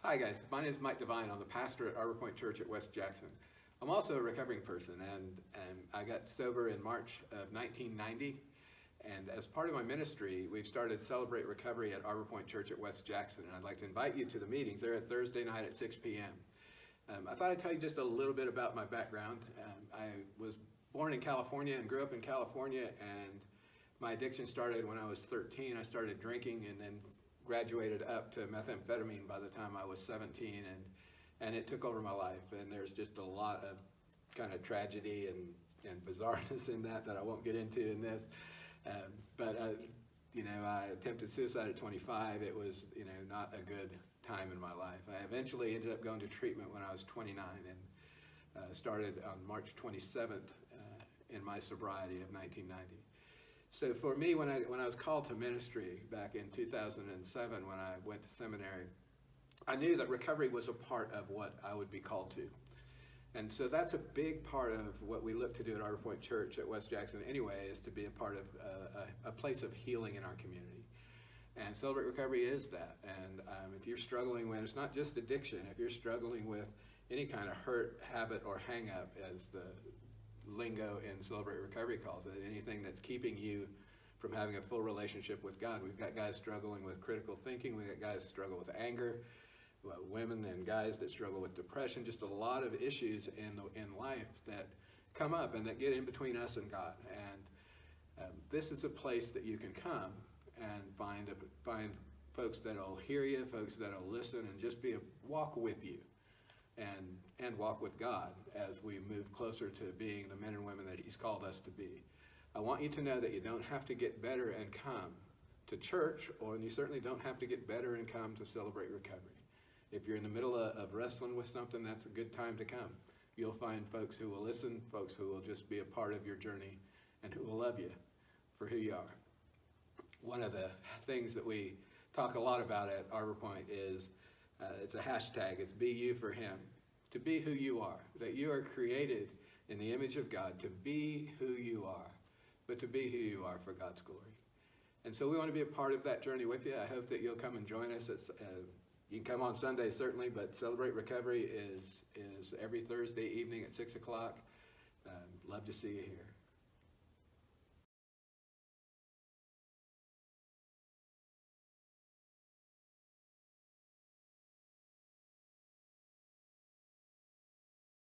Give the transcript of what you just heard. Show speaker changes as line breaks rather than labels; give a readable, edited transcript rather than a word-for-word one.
Hi guys, my name is Mike Devine. I'm the pastor at Arbor Pointe Church at West Jackson. I'm also a recovering person, and I got sober in March of 1990. And as part of my ministry, we've started Celebrate Recovery at Arbor Pointe Church at West Jackson. And I'd like to invite you to the meetings. They're at Thursday night at 6 p.m. I thought I'd tell you just a little bit about my background. I was born in California and grew up in California, and my addiction started when I was 13. I started drinking and then graduated up to methamphetamine by the time I was 17, and it took over my life. And there's just a lot of kind of tragedy and bizarreness in that I won't get into in this. I attempted suicide at 25. It was, not a good time in my life. I eventually ended up going to treatment when I was 29 and started on March 27th in my sobriety of 1990. So for me, when I was called to ministry back in 2007, when I went to seminary, I knew that recovery was a part of what I would be called to. And so that's a big part of what we look to do at Arbor Pointe Church at West Jackson anyway, is to be a part of a place of healing in our community. And Celebrate Recovery is that. And if you're struggling with, it's not just addiction, if you're struggling with any kind of hurt, habit, or hang up, as the lingo in Celebrate Recovery calls it, anything that's keeping you from having a full relationship with God. We've got guys struggling with critical thinking, we've got guys that struggle with anger, women and guys that struggle with depression, just a lot of issues in life that come up and that get in between us and God. And this is a place that you can come and find folks that'll hear you, folks that'll listen, and just walk with you and walk with God as we move closer to being the men and women that He's called us to be. I want you to know that you don't have to get better and come to church, and you certainly don't have to get better and come to Celebrate Recovery. If you're in the middle of wrestling with something, that's a good time to come. You'll find folks who will listen, folks who will just be a part of your journey, and who will love you for who you are. One of the things that we talk a lot about at Arbor Pointe is, it's a hashtag, it's Be You for Him. To be who you are, that you are created in the image of God, to be who you are, but to be who you are for God's glory. And so we want to be a part of that journey with you. I hope that you'll come and join us. You can come on Sunday, certainly, but Celebrate Recovery is every Thursday evening at 6 o'clock. Love to see you here.